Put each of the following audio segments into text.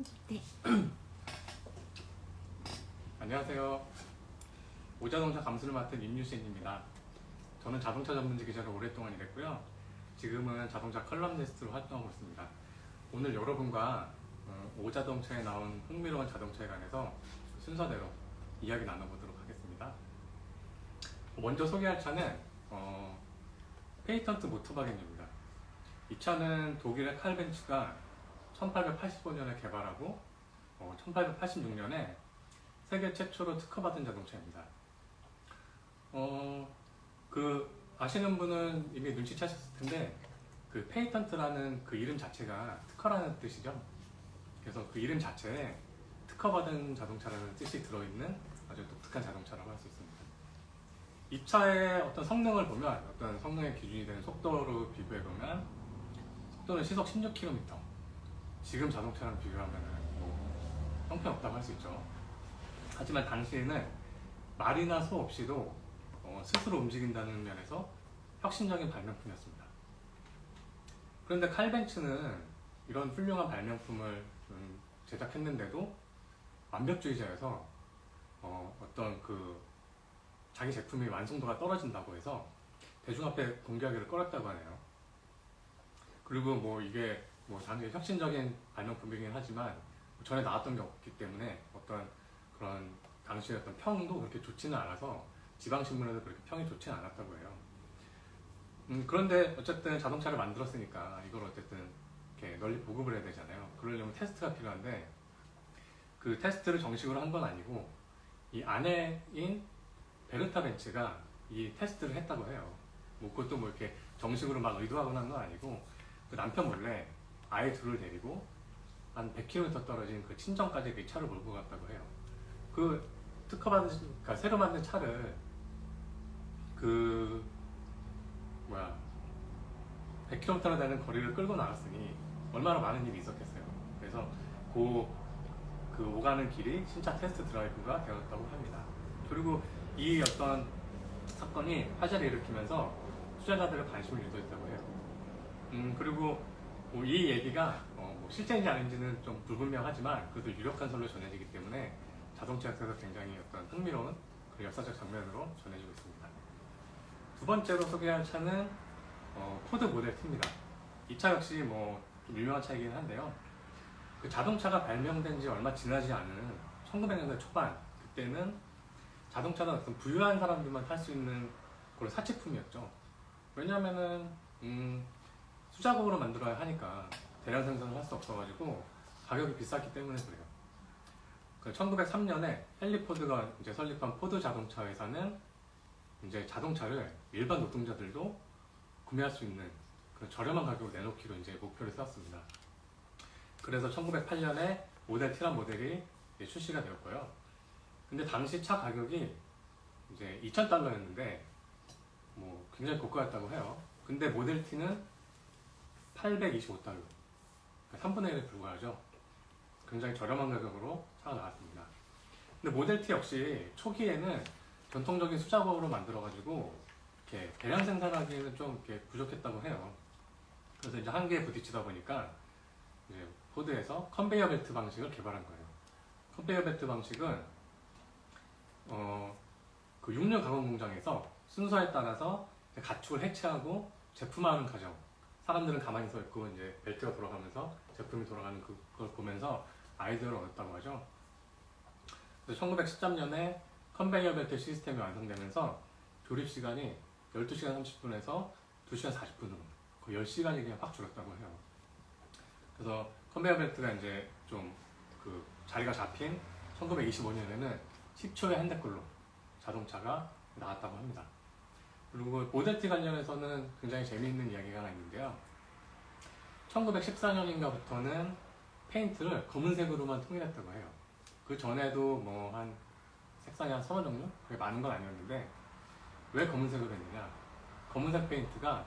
네. 안녕하세요. 오자동차 감수를 맡은 임유신입니다. 저는 자동차 전문지 기자로 오랫동안 일했고요. 지금은 자동차 컬럼니스트로 활동하고 있습니다. 오늘 여러분과 오자동차에 나온 흥미로운 자동차에 관해서 순서대로 이야기 나눠보도록 하겠습니다. 먼저 소개할 차는 페이턴트 모터바겐입니다. 이 차는 독일의 칼벤츠가 1885년에 개발하고 1886년에 세계 최초로 특허받은 자동차입니다. 아시는 분은 이미 눈치채셨을 텐데 그 페이턴트라는 그 이름 자체가 특허라는 뜻이죠. 그래서 그 이름 자체에 특허받은 자동차라는 뜻이 들어있는 아주 독특한 자동차라고 할 수 있습니다. 이 차의 어떤 성능을 보면, 어떤 성능의 기준이 되는 속도로 비교해보면 속도는 시속 16km, 지금 자동차랑 비교하면 형편없다고 할 수 있죠. 하지만 당시에는 말이나 소 없이도 스스로 움직인다는 면에서 혁신적인 발명품이었습니다. 그런데 칼벤츠는 이런 훌륭한 발명품을 제작했는데도 완벽주의자여서 어떤 자기 제품의 완성도가 떨어진다고 해서 대중 앞에 공개하기를 꺼렸다고 하네요. 그리고 이게 당연히 혁신적인 발명품이긴 하지만 전에 나왔던 게 없기 때문에 어떤 그런 당시의 어떤 평도 그렇게 좋지는 않아서 지방신문에도 그렇게 평이 좋지는 않았다고 해요. 그런데 어쨌든 자동차를 만들었으니까 이걸 어쨌든 이렇게 널리 보급을 해야 되잖아요. 그러려면 테스트가 필요한데 그 테스트를 정식으로 한 건 아니고 이 아내인 베르타 벤츠가 이 테스트를 했다고 해요. 그것도 이렇게 정식으로 막 의도하거나 한 건 아니고 그 남편 몰래 아이 둘을 데리고 한 100km 떨어진 그 친정까지 그 차를 몰고 갔다고 해요. 그 특허받은, 그러니까 새로 만든 차를 100km나 되는 거리를 끌고 나갔으니 얼마나 많은 일이 있었겠어요. 그래서 그 오가는 길이 신차 테스트 드라이브가 되었다고 합니다. 그리고 이 어떤 사건이 화제를 일으키면서 투자자들의 관심을 유도했다고 해요. 그리고 이 얘기가 실제인지 아닌지는 좀 불분명하지만 그래도 유력한 설로 전해지기 때문에 자동차에서 굉장히 어떤 흥미로운 그런 역사적 장면으로 전해지고 있습니다. 두 번째로 소개할 차는 포드 모델 T입니다. 이 차 역시 좀 유명한 차이긴 한데요. 그 자동차가 발명된 지 얼마 지나지 않은 1900년대 초반, 그때는 자동차는 어떤 부유한 사람들만 탈 수 있는 그런 사치품이었죠. 왜냐하면은 수작업으로 만들어야 하니까 대량 생산을 할 수 없어가지고 가격이 비쌌기 때문에 그래요. 1903년에 헨리 포드가 이제 설립한 포드 자동차 회사는 이제 자동차를 일반 노동자들도 구매할 수 있는 그런 저렴한 가격으로 내놓기로 이제 목표를 세웠습니다. 그래서 1908년에 모델 T란 모델이 출시가 되었고요. 근데 당시 차 가격이 이제 $2,000였는데 굉장히 고가였다고 해요. 근데 모델 T는 $825, 그러니까 3분의 1에 불과하죠. 굉장히 저렴한 가격으로 차가 나왔습니다. 근데 모델 T 역시 초기에는 전통적인 수작업으로 만들어가지고 이렇게 대량 생산하기에는 좀 이렇게 부족했다고 해요. 그래서 이제 한계에 부딪히다 보니까 이제 포드에서 컨베이어 벨트 방식을 개발한 거예요. 컨베이어 벨트 방식은 그 육류 가공 공장에서 순서에 따라서 가축을 해체하고 제품화하는 과정. 사람들은 가만히 서 있고 이제 벨트가 돌아가면서 제품이 돌아가는 그걸 보면서 아이디어를 얻었다고 하죠. 그래서 1913년에 컨베이어 벨트 시스템이 완성되면서 조립 시간이 12시간 30분에서 2시간 40분으로 거의 10시간이 그냥 확 줄었다고 해요. 그래서 컨베이어 벨트가 이제 좀 그 자리가 잡힌 1925년에는 10초의 핸드글로 자동차가 나왔다고 합니다. 그리고 모델 T 관련해서는 굉장히 재미있는 이야기가 하나 있는데요. 1914년인가부터는 페인트를 검은색으로만 통일했다고 해요. 그 전에도 한 색상이 한 서너 종류? 그게 많은 건 아니었는데 왜 검은색으로 했느냐? 검은색 페인트가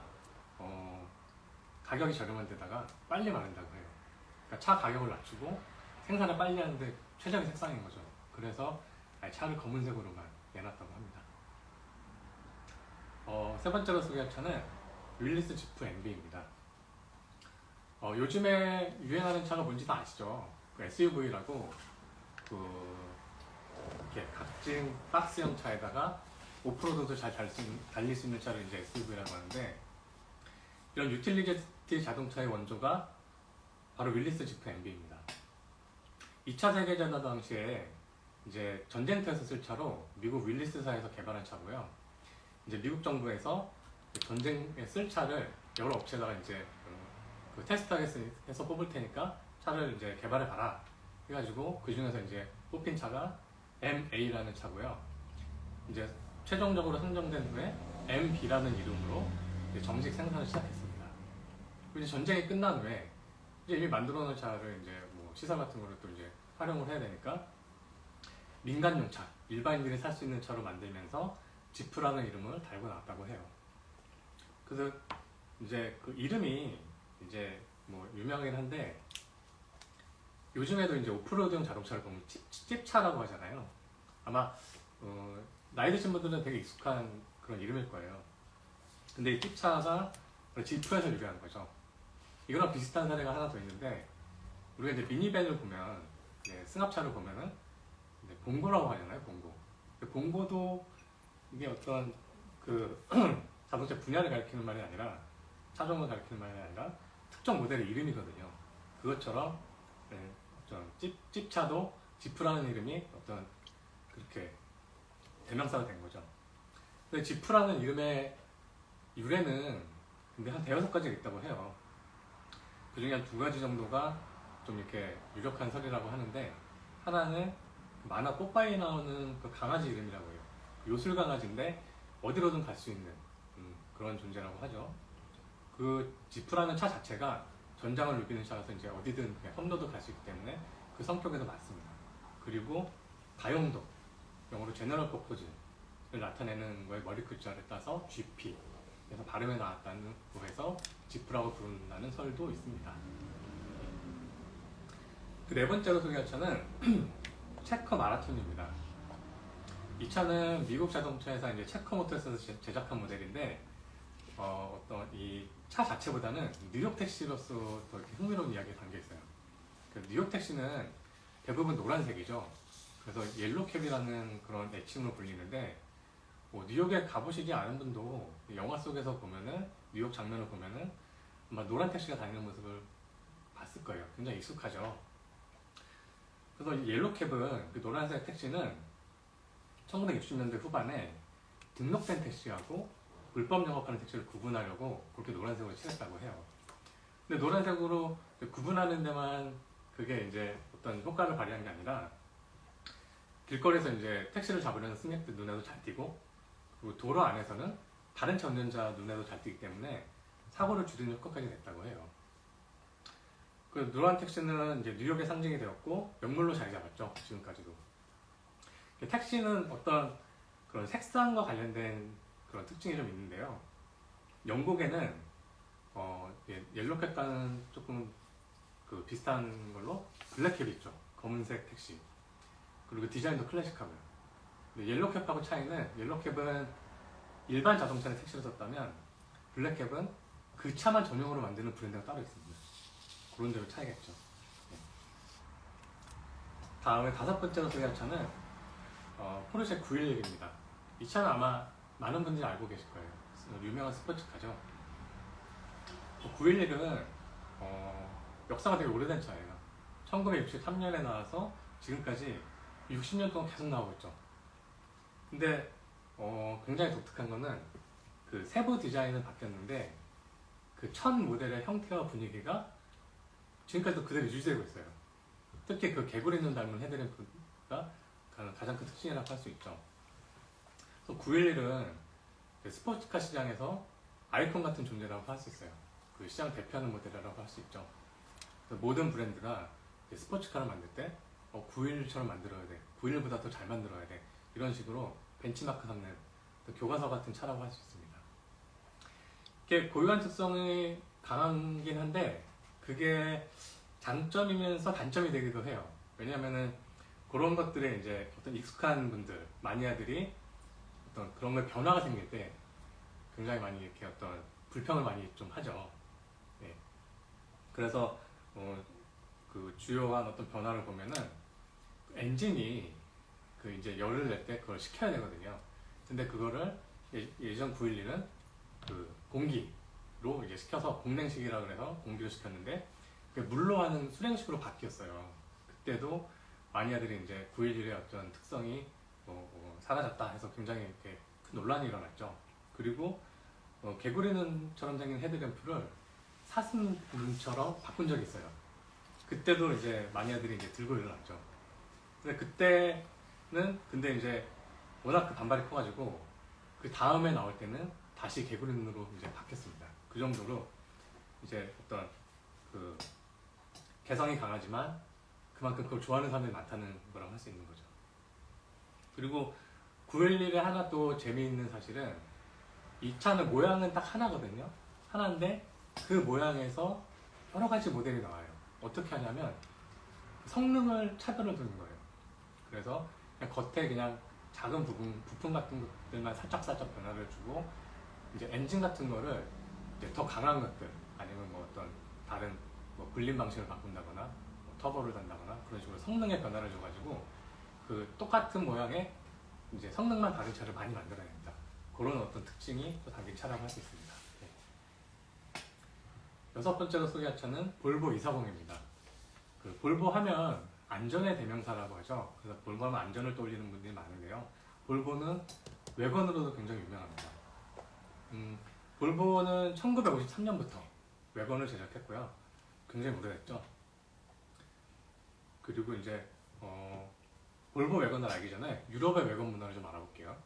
가격이 저렴한 데다가 빨리 마른다고 해요. 그러니까 차 가격을 낮추고 생산을 빨리 하는데 최적의 색상인 거죠. 그래서 차를 검은색으로만 내놨다고 합니다. 세 번째로 소개할 차는 윌리스 지프 MB입니다. 요즘에 유행하는 차가 뭔지 다 아시죠? SUV라고 그 이렇게 각진 박스형 차에다가 오프로드도 잘 달릴 수 있는 차를 이제 SUV라고 하는데, 이런 유틸리티 자동차의 원조가 바로 윌리스 지프 MB입니다. 2차 세계대전 당시에 이제 전쟁터에서 쓸 차로 미국 윌리스사에서 개발한 차고요. 이제 미국 정부에서 전쟁에 쓸 차를 여러 업체다가 이제 그 테스트하게서 뽑을 테니까 차를 이제 개발해 봐라 해가지고 그 중에서 이제 뽑힌 차가 MA라는 차고요. 이제 최종적으로 선정된 후에 MB라는 이름으로 이제 정식 생산을 시작했습니다. 이제 전쟁이 끝난 후에 이제 이미 만들어 놓은 차를 이제 뭐 시설 같은 거를 또 이제 활용을 해야 되니까 민간용 차, 일반인들이 살 수 있는 차로 만들면서 지프라는 이름을 달고 나왔다고 해요. 그래서 이제 그 이름이 이제 뭐 유명하긴 한데, 요즘에도 이제 오프로드용 자동차를 보면 찝차라고 하잖아요. 아마 나이 드신 분들은 되게 익숙한 그런 이름일 거예요. 근데 이 찝차가 지프에서 유래한 거죠. 이거랑 비슷한 사례가 하나 더 있는데, 우리가 이제 미니밴을 보면, 승합차를 보면은 봉고라고 하잖아요, 봉고. 봉고도 이게 어떤 그 자동차 분야를 가리키는 말이 아니라, 차종을 가리키는 말이 아니라 특정 모델의 이름이거든요. 그것처럼 어떤 찝차도 지프라는 이름이 어떤 그렇게 대명사가 된 거죠. 근데 지프라는 이름의 유래는 근데 한 대여섯 가지가 있다고 해요. 그 중에 한 두 가지 정도가 좀 이렇게 유력한 설이라고 하는데, 하나는 만화 뽀빠이에 나오는 그 강아지 이름이라고 해요. 요술 강아지인데 어디로든 갈 수 있는 그런 존재라고 하죠. 그 지프라는 차 자체가 전장을 누비는 차라서 이제 어디든 그냥 험로도 갈 수 있기 때문에 그 성격에도 맞습니다. 그리고 다용도, 영어로 제너럴 퍼포즈를 나타내는 거에 머리 글자를 따서 GP, 그래서 발음에 나왔다는 거에서 지프라고 부른다는 설도 있습니다. 그 네 번째로 소개할 차는 체커 마라톤입니다. 이 차는 미국 자동차 회사 이제 체커 모터스에서 제작한 모델인데, 어떤 이 차 자체보다는 뉴욕 택시로서 더 이렇게 흥미로운 이야기가 담겨 있어요. 그 뉴욕 택시는 대부분 노란색이죠. 그래서 옐로캡이라는 그런 애칭으로 불리는데, 뭐 뉴욕에 가보시지 않은 분도 영화 속에서 보면은, 뉴욕 장면을 보면은 아마 노란 택시가 다니는 모습을 봤을 거예요. 굉장히 익숙하죠. 그래서 옐로캡은, 그 노란색 택시는 1960년대 후반에 등록된 택시하고 불법 영업하는 택시를 구분하려고 그렇게 노란색으로 칠했다고 해요. 근데 노란색으로 구분하는 데만 그게 이제 어떤 효과를 발휘한 게 아니라, 길거리에서 이제 택시를 잡으려는 승객들 눈에도 잘 띄고, 그리고 도로 안에서는 다른 차 운전자 눈에도 잘 띄기 때문에 사고를 줄이는 효과까지 냈다고 해요. 그 노란 택시는 이제 뉴욕의 상징이 되었고 명물로 자리 잡았죠, 지금까지도. 택시는 어떤 그런 색상과 관련된 그런 특징이 좀 있는데요. 영국에는 옐로캡과는 조금 그 비슷한 걸로 블랙캡이 있죠. 검은색 택시. 그리고 디자인도 클래식하고요. 근데 옐로캡하고 차이는, 옐로캡은 일반 자동차는 택시를 썼다면 블랙캡은 그 차만 전용으로 만드는 브랜드가 따로 있습니다. 그런 점의 차이가 있죠. 다음에 다섯 번째로 소개할 차는 포르쉐 911입니다. 이 차는 아마 많은 분들이 알고 계실 거예요. 유명한 스포츠카죠. 911은 역사가 되게 오래된 차예요. 1963년에 나와서 지금까지 60년 동안 계속 나오고 있죠. 근데 굉장히 독특한 거는 그 세부 디자인은 바뀌었는데 그 첫 모델의 형태와 분위기가 지금까지도 그대로 유지되고 있어요. 특히 그 개구리 눈 닮은 헤드램프가 가장 큰 특징이라고 할 수 있죠. 911은 스포츠카 시장에서 아이콘 같은 존재라고 할 수 있어요. 그 시장 대표하는 모델이라고 할 수 있죠. 모든 브랜드가 스포츠카를 만들 때 911처럼 만들어야 돼, 911보다 더 잘 만들어야 돼, 이런 식으로 벤치마크 삼는 교과서 같은 차라고 할 수 있습니다. 이게 고유한 특성이 강하긴 한데 그게 장점이면서 단점이 되기도 해요. 왜냐하면은 그런 것들에 이제 어떤 익숙한 분들, 마니아들이 어떤 그런 걸 변화가 생길 때 굉장히 많이 이렇게 어떤 불평을 많이 좀 하죠. 네. 그래서 그 주요한 어떤 변화를 보면은 엔진이 그 이제 열을 낼 때 그걸 식혀야 되거든요. 근데 그거를 예전 911은 그 공기로 이제 식혀서 공냉식이라 그래서 공기로 식혔는데 물로 하는 수냉식으로 바뀌었어요. 그때도 마니아들이 이제 911의 어떤 특성이 사라졌다 해서 굉장히 이렇게 큰 논란이 일어났죠. 그리고 개구리눈처럼 생긴 헤드램프를 사슴눈처럼 바꾼 적이 있어요. 그때도 이제 마니아들이 이제 들고 일어났죠. 근데 근데 이제 워낙 그 반발이 커가지고 그 다음에 나올 때는 다시 개구리눈으로 이제 바뀌었습니다. 그 정도로 이제 어떤 그 개성이 강하지만 그만큼 그걸 좋아하는 사람들이 많다는 거라고 할 수 있는 거죠. 그리고 911의 하나 또 재미있는 사실은 이 차는 모양은 딱 하나거든요. 하나인데 그 모양에서 여러 가지 모델이 나와요. 어떻게 하냐면 성능을 차별을 두는 거예요. 그래서 그냥 겉에 그냥 작은 부품 같은 것들만 살짝살짝 변화를 주고 이제 엔진 같은 거를 이제 더 강한 것들 아니면 뭐 어떤 다른 뭐 불림 방식을 바꾼다거나 뭐 터보를 단다거나 그런 식으로 성능에 변화를 줘가지고 그 똑같은 모양의 이제 성능만 다른 차를 많이 만들어냅니다. 그런 어떤 특징이 또 담긴 차라고 할 수 있습니다. 네. 여섯 번째로 소개할 차는 볼보 240입니다. 그 볼보 하면 안전의 대명사라고 하죠. 그래서 볼보 하면 안전을 떠올리는 분들이 많은데요. 볼보는 외관으로도 굉장히 유명합니다. 볼보는 1953년부터 외관을 제작했고요. 굉장히 오래됐죠. 그리고 이제 볼보 외관을 알기 전에 유럽의 외관 문화를 좀 알아볼게요.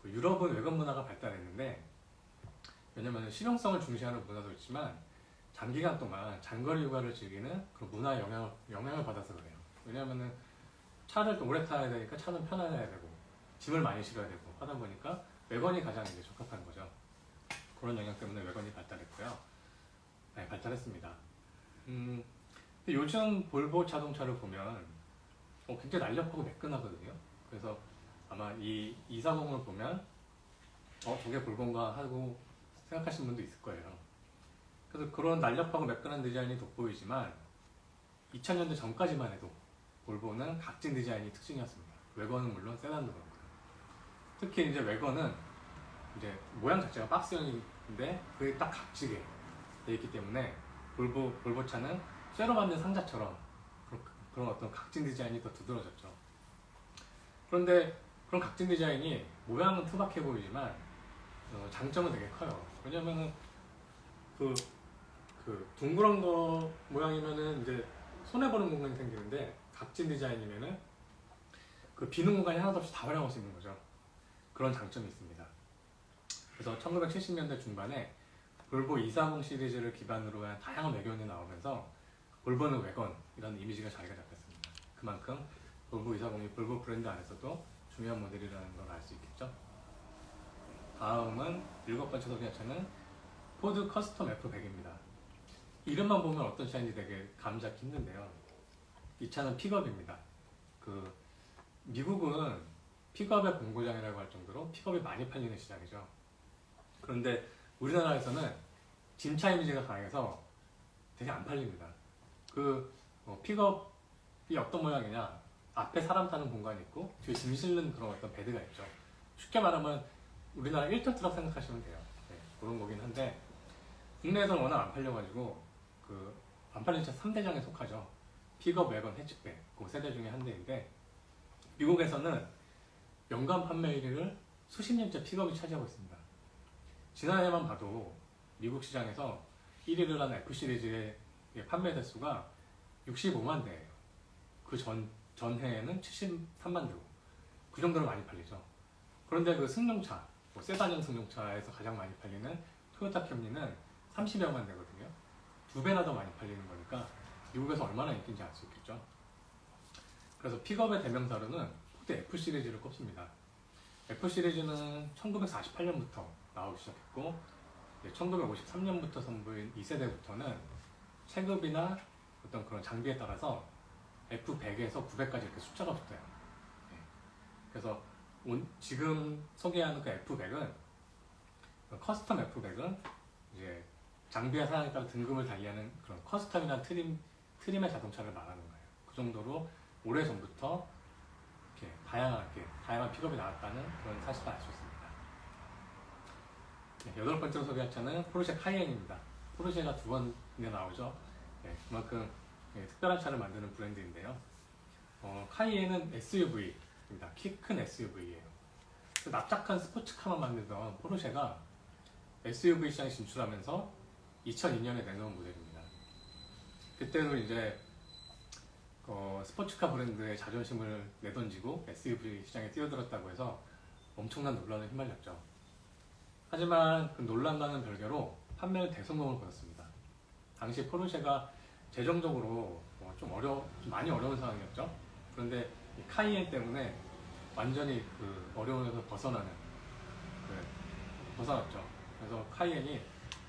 유럽은 외관 문화가 발달했는데 왜냐면 실용성을 중시하는 문화도 있지만 장기간 동안 장거리 휴가를 즐기는 그런 문화의 영향을 받아서 그래요. 왜냐면은 차를 또 오래 타야 되니까 차는 편안해야 되고 짐을 많이 실어야 되고 하다 보니까 외관이 가장 이제 적합한 거죠. 그런 영향 때문에 외관이 발달했고요. 네, 발달했습니다. 근데 요즘 볼보 자동차를 보면 굉장히 날렵하고 매끈하거든요. 그래서 아마 이 240을 보면 저게 볼보인가 하고 생각하시는 분도 있을 거예요. 그래서 그런 날렵하고 매끈한 디자인이 돋보이지만 2000년대 전까지만 해도 볼보는 각진 디자인이 특징이었습니다. 외관은 물론 세단도 그렇고요. 특히 이제 외관은 이제 모양 자체가 박스형인데 그게 딱 각지게 되어 있기 때문에 볼보 차는 쇠로 만든 상자처럼 그런 어떤 각진 디자인이 더 두드러졌죠. 그런데 그런 각진 디자인이 모양은 투박해 보이지만 장점은 되게 커요. 왜냐면은 그 둥그런 거 모양이면은 이제 손해보는 공간이 생기는데 각진 디자인이면은 그 비는 공간이 하나도 없이 다 활용할 수 있는 거죠. 그런 장점이 있습니다. 그래서 1970년대 중반에 볼보 240 시리즈를 기반으로 한 다양한 외관이 나오면서 볼보는 외관 이런 이미지가 자리가 잡혔습니다. 그만큼 볼보 240이 볼보 브랜드 안에서도 중요한 모델이라는 걸 알 수 있겠죠. 다음은 일곱 번째 소개할 차는 포드 커스텀 F100입니다. 이름만 보면 어떤 차인지 되게 감 잡기 힘든데요. 이 차는 픽업입니다. 미국은 픽업의 본고장이라고 할 정도로 픽업이 많이 팔리는 시장이죠. 그런데 우리나라에서는 짐차 이미지가 강해서 되게 안 팔립니다. 픽업이 어떤 모양이냐? 앞에 사람 타는 공간이 있고 뒤에 짐 실는 그런 어떤 베드가 있죠. 쉽게 말하면 우리나라 1톤 트럭 생각하시면 돼요. 네, 그런 거긴 한데 국내에서는 워낙 안 팔려가지고 안 팔린 차 3대장에 속하죠. 픽업, 외건, 해치백 그 세대 중에 한 대인데 미국에서는 연간 판매 1위를 수십 년째 픽업이 차지하고 있습니다. 지난해만 봐도 미국 시장에서 1위를 한 F시리즈의 판매 대수가 65만 대예요. 그 전해에는 73만 대고 그 정도로 많이 팔리죠. 그런데 그 승용차, 세단형 승용차에서 가장 많이 팔리는 토요타 캠리는 30여만 대거든요. 2배나 더 많이 팔리는 거니까 미국에서 얼마나 인기인지 알 수 있겠죠. 그래서 픽업의 대명사로는 포드 F시리즈를 꼽습니다. F시리즈는 1948년부터 나오기 시작했고 1953년부터 선보인 2세대부터는 체급이나 어떤 그런 장비에 따라서 F100에서 900까지 이렇게 숫자가 붙어요. 네. 그래서 지금 소개하는 그 F100은 커스텀 F100은 이제 장비와 사양에 따라 등급을 달리하는 그런 커스텀이라는 트림의 자동차를 말하는 거예요. 그 정도로 오래전부터 이렇게 다양한 픽업이 나왔다는 그런 사실을 알 수 있습니다. 네, 여덟 번째로 소개할 차는 포르쉐 카이엔입니다. 포르쉐가 두 번이나 나오죠. 네, 그만큼 특별한 차를 만드는 브랜드인데요. 카이엔은 SUV입니다. 키 큰 SUV예요. 납작한 스포츠카만 만들던 포르쉐가 SUV 시장에 진출하면서 2002년에 내놓은 모델입니다. 그때도 이제 스포츠카 브랜드의 자존심을 내던지고 SUV 시장에 뛰어들었다고 해서 엄청난 논란에 휘말렸죠. 하지만 그 논란과는 별개로 판매는 대성공을 거뒀습니다. 당시 포르쉐가 재정적으로 좀 많이 어려운 상황이었죠. 그런데 이 카이엔 때문에 완전히 그 어려움에서 벗어났죠. 그래서 카이엔이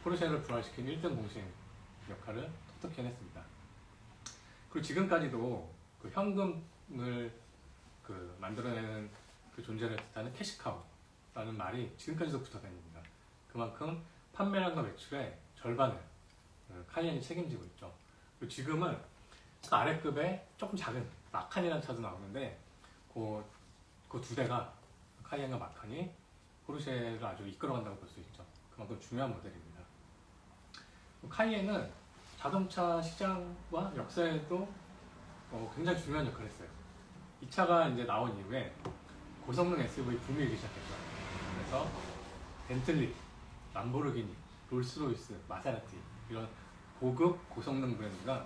포르쉐를 부활시킨 1등 공신 역할을 톡톡히 해냈습니다. 그리고 지금까지도 그 현금을 만들어내는 그 존재를 뜻하는 캐시카우라는 말이 지금까지도 붙어 다닙니다. 그만큼 판매량과 매출의 절반을 카이엔이 책임지고 있죠. 그리고 지금은 그 아래급의 조금 작은 마칸이라는 차도 나오는데 그 두 대가 카이엔과 마칸이 포르쉐를 아주 이끌어간다고 볼 수 있죠. 그만큼 중요한 모델입니다. 카이엔은 자동차 시장과 역사에도 굉장히 중요한 역할을 했어요. 이 차가 이제 나온 이후에 고성능 SUV 붐이 일기 시작했죠. 그래서 벤틀리, 람보르기니, 롤스로이스, 마세라티 이런 고급 고성능 브랜드가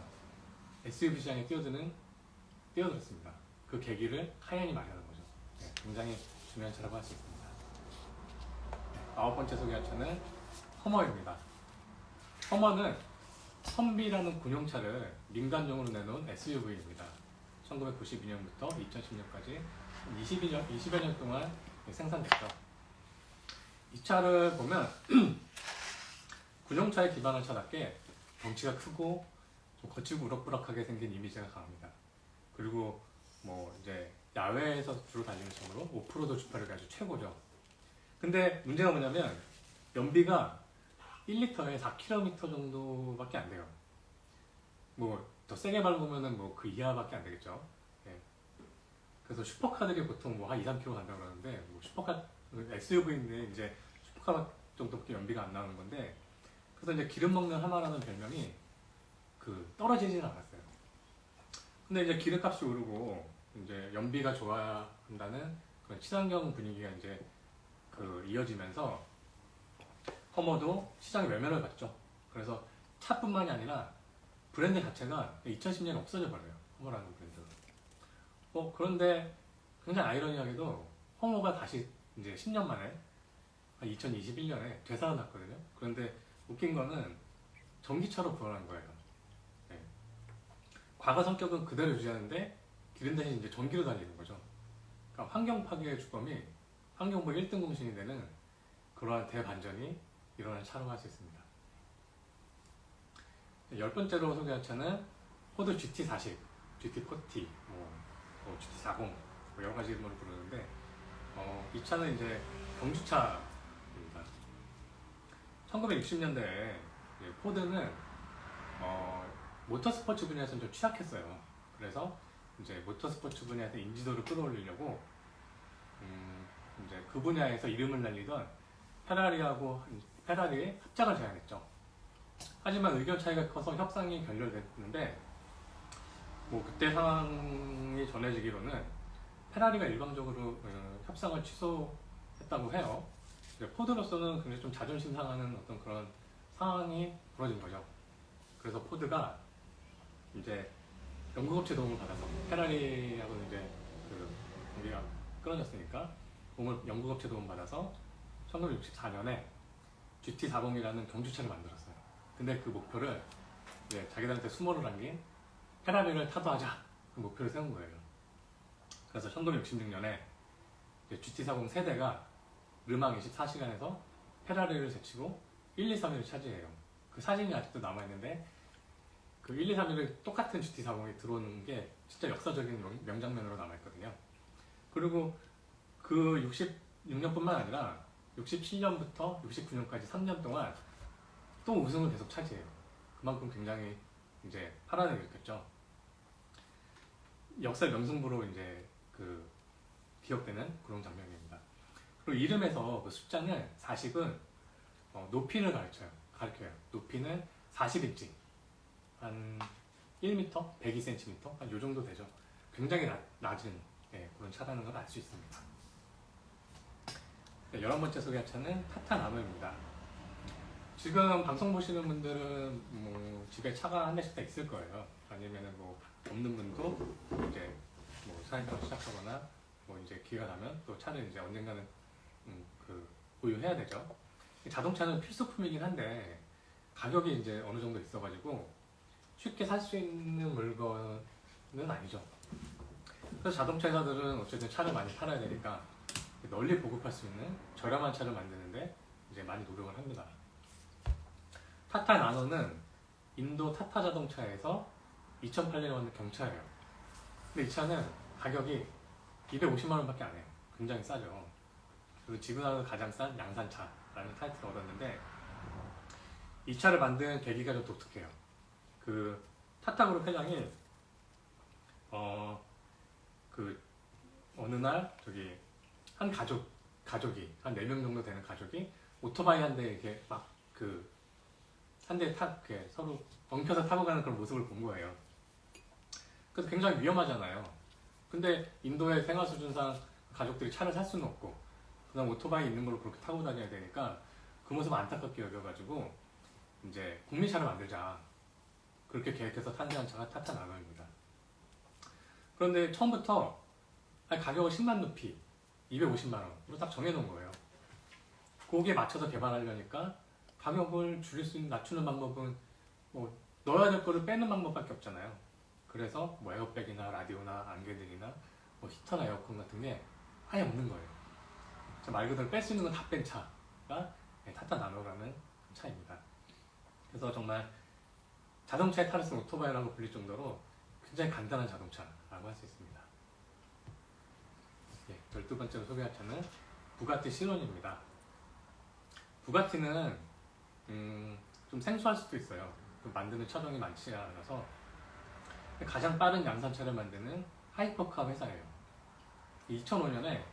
SUV 시장에 뛰어들었습니다. 그 계기를 카이엔이 마련한 거죠. 네, 굉장히 중요한 차라고 할 수 있습니다. 아홉 번째 소개할 차는 허머입니다. 허머는 선비라는 군용차를 민간용으로 내놓은 SUV입니다. 1992년부터 2010년까지 20여 년 동안 생산됐죠. 이 차를 보면 군용차에 기반한 차답게 덩치가 크고 좀 거칠고 우럭부럭하게 생긴 이미지가 강합니다. 그리고 이제 야외에서 주로 달리는 차로 오프로드 주파력이 아주 최고죠. 근데 문제가 뭐냐면 연비가 1리터에 4km 정도밖에 안 돼요. 더 세게 밟으면은 그 이하밖에 안 되겠죠. 네. 그래서 슈퍼카들이 보통 한 2, 3km 간다고 그러는데 슈퍼카 SUV인데 이제 슈퍼카 정도밖에 연비가 안 나오는 건데, 그래서 이제 기름 먹는 하마라는 별명이 떨어지지는 않았어요. 근데 이제 기름값이 오르고 이제 연비가 좋아야 한다는 그런 친환경 분위기가 이제 이어지면서 허머도 시장의 외면을 받죠. 그래서 차뿐만이 아니라 브랜드 자체가 2010년에 없어져 버려요. 허머라는 브랜드. 그런데 굉장히 아이러니하게도 허머가 다시 이제 10년 만에 2021년에 되살아났거든요. 그런데 웃긴 거는 전기차로 부활한 거예요. 네. 과거 성격은 그대로 유지하는데 기름 대신 이제 전기로 달리는 거죠. 그러니까 환경 파괴의 주범이 환경부 1등 공신이 되는 그러한 대반전이 일어난 차로 할 수 있습니다. 열 번째로 소개할 차는 포드 GT40, GT40, GT40 여러 가지 이름으로 부르는데 이 차는 이제 경주차입니다. 1960년대에 포드는 모터스포츠 분야에서는 좀 취약했어요. 그래서 이제 모터스포츠 분야에서 인지도를 끌어올리려고 이제 그 분야에서 이름을 날리던 페라리의 합작을 제안했죠. 하지만 의견 차이가 커서 협상이 결렬됐는데 그때 상황이 전해지기로는 페라리가 일방적으로 협상을 취소했다고 해요. 포드로서는 굉장히 좀 자존심 상하는 어떤 그런 상황이 벌어진 거죠. 그래서 포드가 이제 연구업체 도움을 받아서 페라리하고는 이제 우리가 끊어졌으니까 연구업체 도움 받아서 1964년에 GT40이라는 경주차를 만들었어요. 근데 그 목표를 이제 자기들한테 수모를 남긴 페라리를 타도하자 그 목표를 세운 거예요. 그래서 1966년에 GT40 세대가 르망 24시간에서 페라리를 제치고 1, 2, 3위를 차지해요. 그 사진이 아직도 남아있는데 그 1, 2, 3위를 똑같은 GT40이 들어오는 게 진짜 역사적인 명장면으로 남아있거든요. 그리고 그 66년뿐만 아니라 67년부터 69년까지 3년 동안 또 우승을 계속 차지해요. 그만큼 굉장히 이제 파란을 일으켰죠. 역사 명승부로 이제 그 기억되는 그런 장면입니다. 그리고 이름에서 그 숫자는 40은 높이를 가르쳐요. 높이는 40인치, 한 1m, 102cm, 한 요 정도 되죠. 굉장히 낮은 그런 차라는 걸 알 수 있습니다. 네, 11번째 소개할 차는 타타 나노입니다. 지금 방송 보시는 분들은 뭐 집에 차가 한 대씩 다 있을 거예요. 아니면은 뭐 없는 분도 이제 뭐 사행을 시작하거나 뭐 이제 기회가 나면 또 차를 이제 언젠가는 그 보유해야 되죠. 자동차는 필수품이긴 한데 가격이 이제 어느 정도 있어가지고 쉽게 살 수 있는 물건은 아니죠. 그래서 자동차 회사들은 어쨌든 차를 많이 팔아야 되니까 널리 보급할 수 있는 저렴한 차를 만드는데 이제 많이 노력을 합니다. 타타 나노는 인도 타타 자동차에서 2008년에 만든 경차예요. 근데 이 차는 가격이 250만 원밖에 안 해요. 굉장히 싸죠. 그리고 지구상에서 가장 싼 양산차라는 타이틀을 얻었는데 이 차를 만든 계기가 좀 독특해요. 그 타타그룹 회장이 그 어느 날 저기 한 가족이 한 4명 정도 되는 가족이 오토바이 한 대 이렇게 막 그 한 대 이렇게 서로 엉켜서 타고 가는 그런 모습을 본 거예요. 그래서 굉장히 위험하잖아요. 근데 인도의 생활 수준상 가족들이 차를 살 수는 없고 그다음 오토바이 있는 걸로 그렇게 타고 다녀야 되니까 그 모습 안타깝게 여겨가지고 이제 국민차를 만들자 그렇게 계획해서 탄생한 차가 타타 나노입니다. 그런데 처음부터 가격을 10만 루피 250만 원으로 딱 정해놓은 거예요. 거기에 맞춰서 개발하려니까 가격을 줄일 수 있는 낮추는 방법은 뭐 넣어야 될 거를 빼는 방법밖에 없잖아요. 그래서 뭐 에어백이나 라디오나 안개등이나 뭐 히터나 에어컨 같은 게 아예 없는 거예요. 말 그대로 뺄 수 있는 건 다 뺀 차가 타타 나노라는 차입니다. 그래서 정말 자동차에 탈을 쓴 오토바이라고 불릴 정도로 굉장히 간단한 자동차라고 할 수 있습니다. 12번째로 소개할 차는 부가티 시론입니다. 부가티는 좀 생소할 수도 있어요. 만드는 차종이 많지 않아서 가장 빠른 양산차를 만드는 하이퍼카 회사예요. 2005년에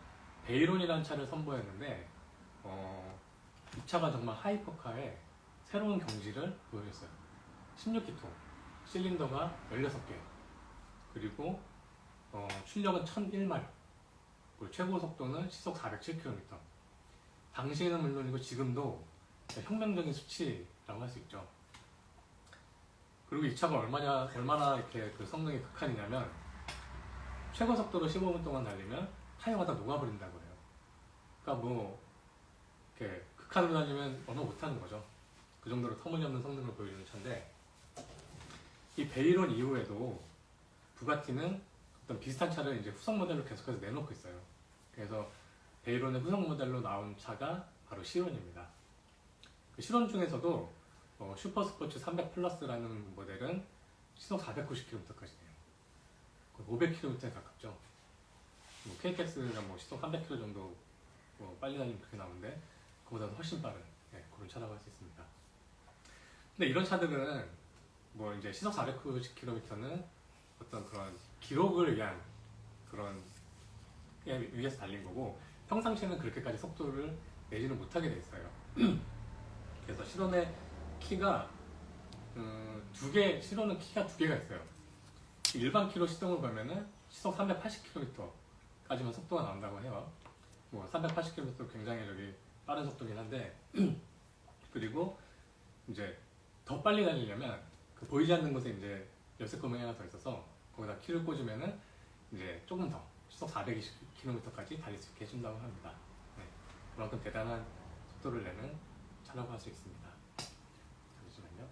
베이론이라는 차를 선보였는데 이 차가 정말 하이퍼카의 새로운 경지를 보여줬어요. 16기통, 실린더가 16개, 그리고 출력은 1001마력, 최고 속도는 시속 407km. 당시에는 물론이고 지금도 혁명적인 수치라고 할 수 있죠. 그리고 이 차가 얼마나 이렇게 그 성능이 극한이냐면 최고 속도로 15분 동안 달리면 타이어가 다 녹아버린다고 해요. 그러니까 뭐 이렇게 극한으로 달리면 얼마 못하는 거죠. 그 정도로 터무니없는 성능을 보여주는 차인데 이 베이론 이후에도 부가티는 어떤 비슷한 차를 이제 후속 모델로 계속해서 내놓고 있어요. 그래서 베이론의 후속 모델로 나온 차가 바로 시론입니다. 그 시론 중에서도 슈퍼스포츠 300 플러스라는 모델은 시속 490km까지 돼요. 500km에 가깝죠. 뭐 KTX가 뭐 시속 300km 정도 빨리 달리면 그렇게 나오는데 그보다도 훨씬 빠른 그런 차라고 할 수 있습니다. 근데 이런 차들은 뭐 이제 시속 490km는 어떤 그런 기록을 위한 그런 위해서 달린 거고 평상시에는 그렇게까지 속도를 내지는 못하게 돼 있어요. 그래서 시론의 키가 시론은 키가 2개가 있어요. 일반 키로 시동을 걸면은 시속 380km까지만 속도가 나온다고 해요. 뭐 380km 굉장히 빠른 속도긴 한데 그리고 이제 더 빨리 달리려면 그 보이지 않는 곳에 이제 열쇠 구멍이 하나 더 있어서 거기다 키를 꽂으면은 이제 조금 더 시속 420km까지 달릴 수 있게 해준다고 합니다. 그만큼 대단한 속도를 내는 차라고 할 수 있습니다. 잠시만요.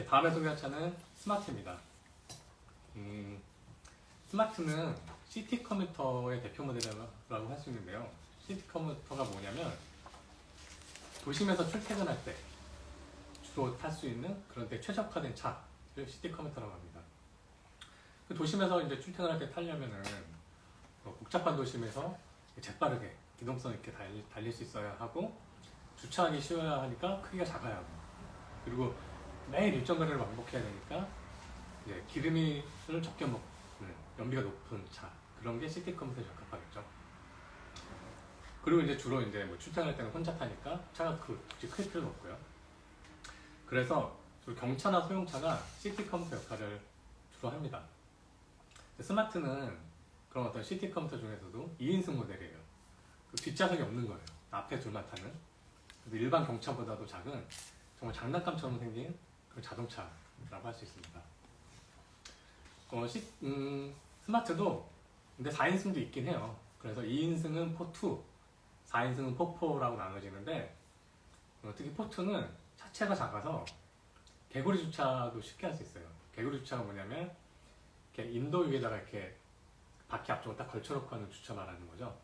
다음에 소개할 차는 스마트입니다. 스마트는 시티 커뮤터의 대표 모델이라고 할 수 있는데요. 시티 커뮤터가 뭐냐면 도심에서 출퇴근할 때 주로 탈 수 있는 그런 데 최적화된 차를 시티 커뮤터라고 합니다. 도심에서 이제 출퇴근할 때 타려면은 복잡한 도심에서 재빠르게 기동성 있게 달릴 수 있어야 하고 주차하기 쉬워야 하니까 크기가 작아야 하고, 그리고 매일 일정 거리를 반복해야 되니까 이제 기름을 적게 먹는 연비가 높은 차, 그런 게 시티 컴퓨터에 적합하겠죠. 그리고 이제 주로 이제 뭐 출퇴근할 때는 혼자 타니까 차가 굳이 클 필요는 없고요. 그래서 주로 경차나 소형차가 시티 컴퓨터 역할을 주로 합니다. 스마트는 그런 어떤 시티 컴퓨터 중에서도 2인승 모델이에요. 그 뒷좌석이 없는 거예요. 앞에 둘만 타는. 일반 경차보다도 작은 정말 장난감처럼 생긴 그런 자동차라고 할 수 있습니다. 스마트도 근데 4인승도 있긴 해요. 그래서 2인승은 포2, 4인승은 포4라고 나눠지는데, 특히 포2는 차체가 작아서 개구리 주차도 쉽게 할 수 있어요. 개구리 주차가 뭐냐면 이렇게 인도 위에다가 이렇게 바퀴 앞쪽을 딱 걸쳐놓고 하는 주차 말하는 거죠.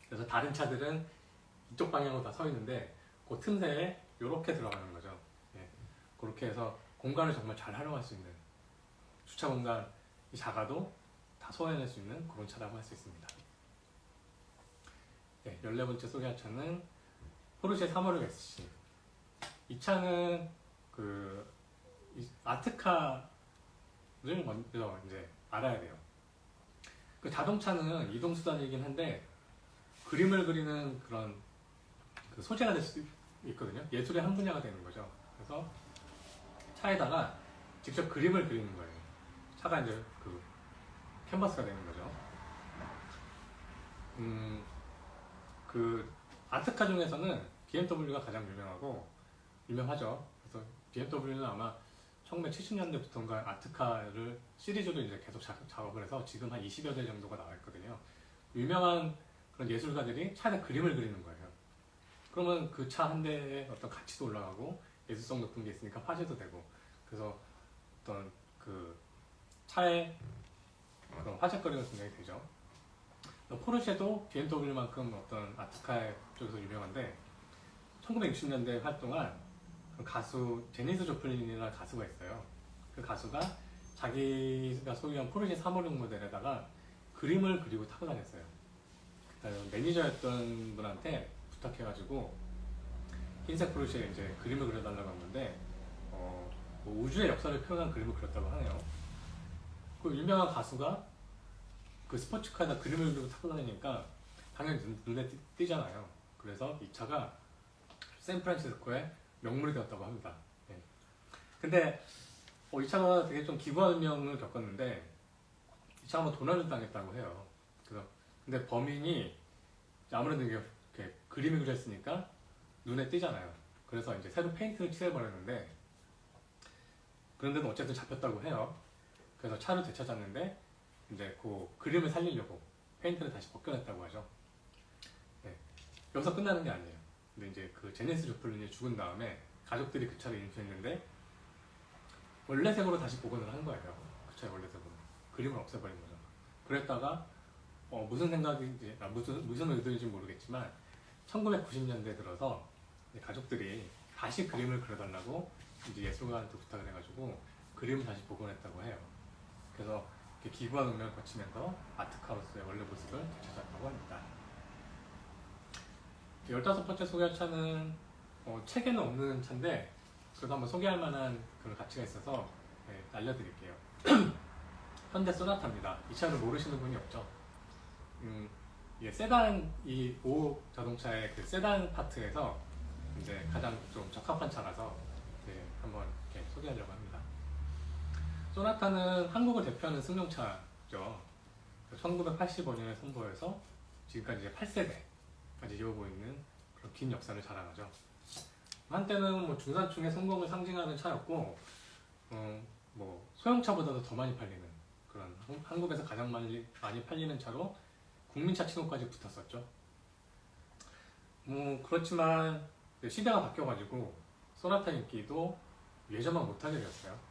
그래서 다른 차들은 이쪽 방향으로 다 서 있는데 그 틈새에 이렇게 들어가는 거죠. 예. 그렇게 해서 공간을 정말 잘 활용할 수 있는, 주차 공간이 작아도 다 소화해낼 수 있는 그런 차라고 할 수 있습니다. 네, 14번째 소개할 차는 포르쉐 356 SC. 이 차는 아트카를 먼저 이제 알아야 돼요. 그 자동차는 이동수단이긴 한데 그림을 그리는 그런 그 소재가 될 수 있거든요. 예술의 한 분야가 되는 거죠. 그래서 차에다가 직접 그림을 그리는 거예요. 차가 이제 그 캔버스가 되는 거죠. 그 아트카 중에서는 BMW가 가장 유명하죠. 그래서 BMW는 아마 1970년대부터인가 아트카를 시리즈로 이제 계속 작업을 해서 지금 한 20여 대 정도가 나와 있거든요. 유명한 그런 예술가들이 차에 그림을 그리는 거예요. 그러면 그 차 한 대의 어떤 가치도 올라가고 예술성 높은 게 있으니까 화제도 되고, 그래서 어떤 그 차의 어떤 화제거리가 굉장히 되죠. 포르쉐도 BMW만큼 어떤 아트카 쪽에서 유명한데 1960년대에 활동한 가수 제니스 조플린이라는 가수가 있어요. 그 가수가 자기가 소유한 포르쉐 356 모델에다가 그림을 그리고 타고 다녔어요. 매니저였던 분한테 부탁해가지고 흰색 포르쉐에 이제 그림을 그려달라고 했는데 뭐 우주의 역사를 표현한 그림을 그렸다고 하네요. 그 유명한 가수가 그 스포츠카에다 그림을 그리고 타고 다니니까 당연히 눈에 띄잖아요. 그래서 이 차가 샌프란시스코의 명물이 되었다고 합니다. 네. 근데 이 차가 되게 좀 기구한 운명을 겪었는데, 이 차가 뭐 도난을 당했다고 해요. 그래서 근데 범인이 아무래도 이렇게 그림이 그렸으니까 눈에 띄잖아요. 그래서 이제 새로 페인트를 칠해버렸는데, 그런데도 어쨌든 잡혔다고 해요. 그래서 차를 되찾았는데 이제 그 그림을 살리려고 페인트를 다시 벗겨냈다고 하죠. 네. 여기서 끝나는 게 아니에요. 근데 이제 그 제니스 조플린이 죽은 다음에 가족들이 그 차를 인수했는데 원래 색으로 다시 복원을 한 거예요. 그 차의 원래 색으로. 그림을 없애버린 거죠. 그랬다가 무슨 생각인지, 무슨 의도인지 모르겠지만 1990년대 들어서 가족들이 다시 그림을 그려달라고 이제 예술가한테 부탁을 해가지고 그림을 다시 복원했다고 해요. 그래서 기구한 운명을 거치면서 아트카로스의 원래 모습을 되찾았다고 합니다. 15번째 소개할 차는 책에는 없는 차인데 그래도 한번 소개할 만한 그런 가치가 있어서 알려드릴게요. 현대 소나타입니다. 이 차를 모르시는 분이 없죠. 이게 세단, 이 5 자동차의 그 세단 파트에서 이제 가장 좀 적합한 차라서 한번 이렇게 소개하려고 합니다. 소나타는 한국을 대표하는 승용차죠. 1985년에 선보여서 지금까지 이제 8세대까지 이어오고 있는 그런 긴 역사를 자랑하죠. 한때는 뭐 중산층의 성공을 상징하는 차였고, 뭐 소형차보다도 더 많이 팔리는 그런 한국에서 가장 많이 팔리는 차로 국민차 칭호까지 붙었었죠. 그렇지만 시대가 바뀌어가지고 소나타 인기도 예전만 못하게 되었어요.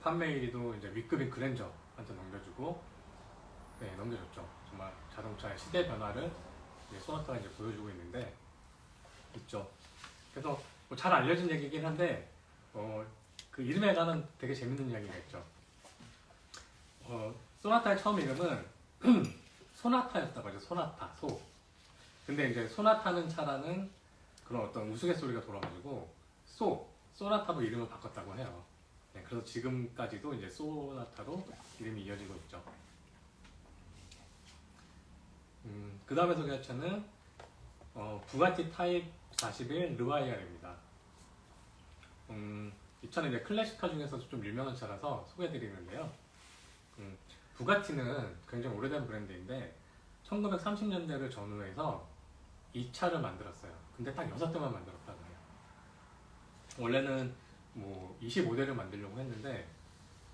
판매 1위도 이제 위급인 그랜저한테 넘겨주고, 넘겨줬죠. 정말 자동차의 시대 변화를 소나타가 이제 보여주고 있죠. 그래서 잘 알려진 얘기긴 한데, 그 이름에 관한 되게 재밌는 이야기가 있죠. 소나타의 처음 이름은 소나타였다고 하죠. 소나타, 소. 근데 이제 소나타는 차라는 그런 어떤 우스갯소리가 돌아가지고 소나타로 이름을 바꿨다고 해요. 네, 그래서 지금까지도 이제 소나타로 이름이 이어지고 있죠. 그 다음에 소개할 차는 부가티 타입 41 르와이알입니다. 이 차는 이제 클래식카 중에서 좀 유명한 차라서 소개해드리는데요. 부가티는 굉장히 오래된 브랜드인데 1930년대를 전후해서 이 차를 만들었어요. 근데 딱 6대만 만들었다고 해요. 원래는 뭐 25대를 만들려고 했는데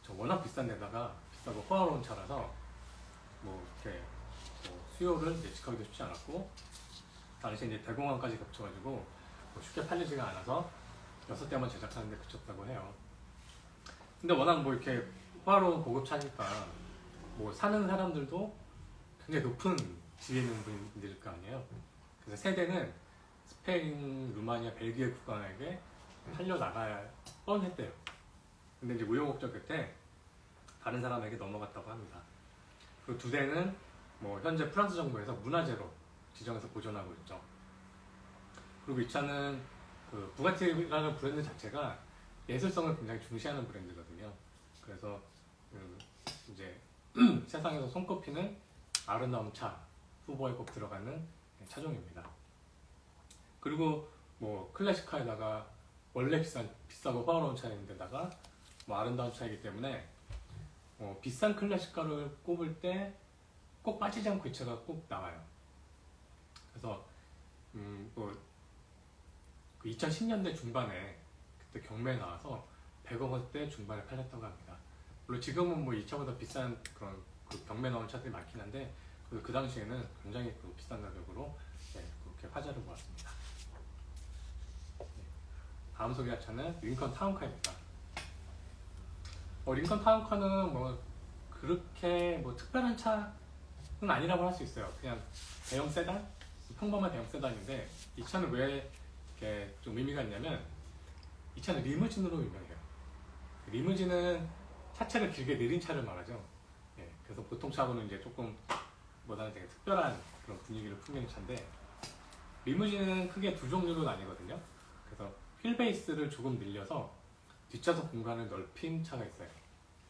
워낙 비싼 데다가 비싸고 호화로운 차라서 뭐 이렇게 수요를 예측하기도 쉽지 않았고, 당시 이제 대공황까지 겹쳐가지고 뭐 쉽게 팔리지가 않아서 6대만 제작하는데 그쳤다고 해요. 근데 워낙 뭐 이렇게 호화로운 고급차니까 뭐 사는 사람들도 굉장히 높은 지위 있는 분들일 거 아니에요. 그래서 세대는 스페인, 루마니아, 벨기에 국가에게 팔려나가야 뻔했대요. 근데 이제 우여곡절 끝에 다른 사람에게 넘어갔다고 합니다. 그리고 2대는 뭐 현재 프랑스 정부에서 문화재로 지정해서 보존하고 있죠. 그리고 이 차는 그 부가티라는 브랜드 자체가 예술성을 굉장히 중시하는 브랜드거든요. 그래서 이제 세상에서 손꼽히는 아름다운 차 후보에 꼭 들어가는 차종입니다. 그리고 뭐 클래식카에다가 원래 비싸고 호화로운 차인데다가 뭐 아름다운 차이기 때문에 비싼 클래식카를 꼽을 때 꼭 빠지지 않고 이 차가 꼭 나와요. 그래서 뭐 2010년대 중반에 그때 경매에 나와서 100억 원대 중반에 팔렸다고 합니다. 물론 지금은 뭐 이 차보다 비싼 그런 그 경매 나온 차들이 많긴 한데 그 당시에는 굉장히 비싼 가격으로 그렇게 화제를 모았습니다. 다음 소개할 차는 링컨 타운카입니다. 링컨 타운카는 뭐 그렇게 뭐 특별한 차는 아니라고 할 수 있어요. 그냥 대형 세단? 평범한 대형 세단인데 이 차는 왜 이렇게 좀 의미가 있냐면 이 차는 리무진으로 유명해요. 리무진은 차체를 길게 느린 차를 말하죠. 그래서 보통 차하고는 이제 조금 보다는 되게 특별한 그런 분위기를 풍기는 차인데, 리무진은 크게 2종류로 나뉘거든요. 그래서 휠베이스를 조금 늘려서 뒷좌석 공간을 넓힌 차가 있어요.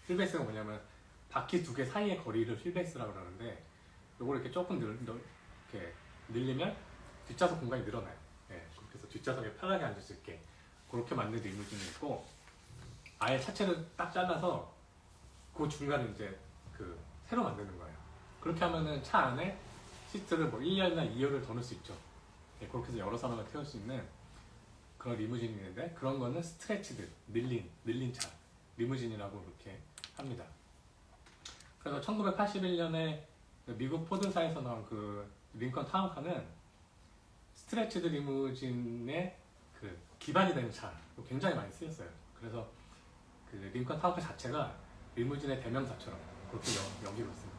휠베이스가 뭐냐면 바퀴 2개 사이의 거리를 휠베이스라고 그러는데, 요걸 이렇게 조금 이렇게 늘리면 뒷좌석 공간이 늘어나요. 그래서 뒷좌석에 편하게 앉을 수 있게 그렇게 만든 리무진이 있고, 아예 차체를 딱 잘라서 그 중간에 이제 새로 만드는 거예요. 그렇게 하면은 차 안에 시트를 뭐 1열이나 2열을 더 넣을 수 있죠. 그렇게 해서 여러 사람을 태울 수 있는 그런 리무진이 있는데, 그런 거는 스트레치드, 늘린 차, 리무진이라고 그렇게 합니다. 그래서 1981년에 미국 포드사에서 나온 그 링컨 타운카는 스트레치드 리무진의 그 기반이 되는 차로 굉장히 많이 쓰였어요. 그래서 그 링컨 타운카 자체가 리무진의 대명사처럼 그렇게 여기고 있습니다.